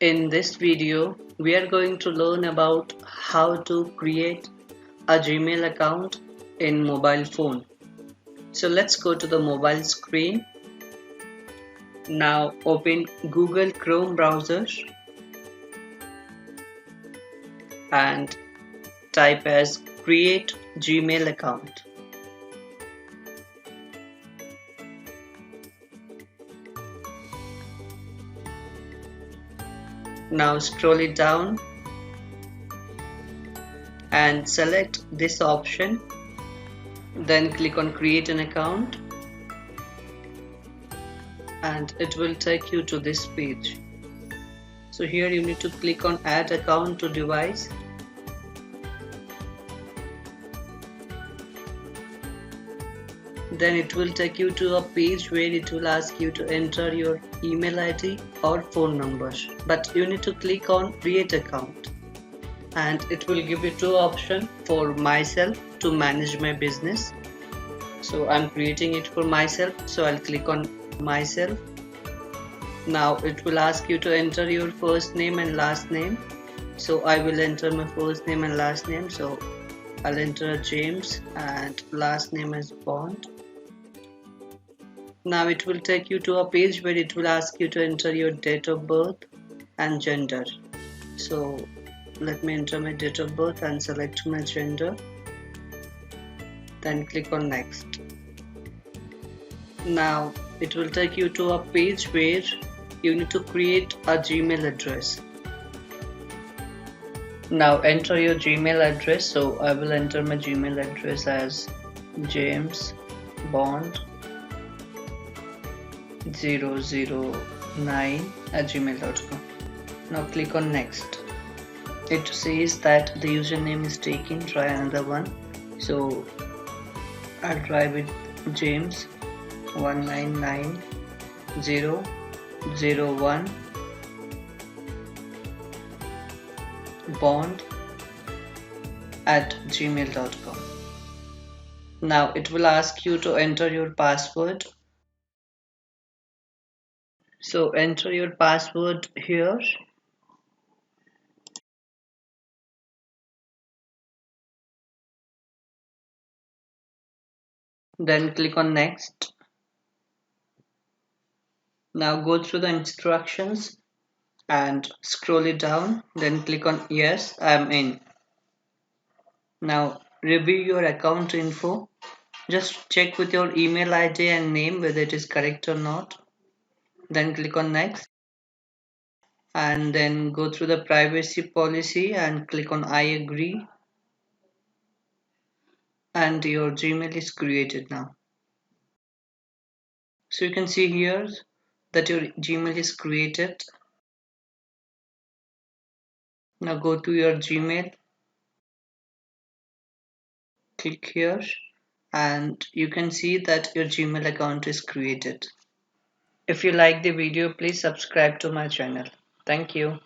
In this video, we are going to learn about how to create a Gmail account in mobile phone. So let's go to the mobile screen. Now open Google Chrome browser and type as create Gmail account. Now scroll it down and select this option. Then click on create an account and it will take you to this page. So here you need to click on add account to device. Then it will take you to a page where it will ask you to enter your email ID or phone number. But you need to click on create account and it will give you two options for myself to manage my business. So I'm creating it for myself, so I'll click on myself. Now it will ask you to enter your first name and last name. So I will enter my first name and last name. So I'll enter James and last name is Bond. Now it will take you to a page where it will ask you to enter your date of birth and gender. So let me enter my date of birth and select my gender. Then click on next. Now it will take you to a page where you need to create a Gmail address. Now enter your Gmail address. So I will enter my Gmail address as James Bond 009@gmail.com. Now click on next. It says that the username is taken, try another one. So I'll try with James 199001 Bond @gmail.com. Now it will ask you to enter your password. So enter your password here. Then click on next. Now go through the instructions and scroll it down. Then click on yes, I'm in. Now review your account info. Just check with your email ID and name whether it is correct or not. Then click on next and then go through the privacy policy and click on I agree, and your Gmail is created now. So you can see here that your Gmail is created. Now go to your Gmail, click here, and you can see that your Gmail account is created. If you like the video, please subscribe to my channel. Thank you.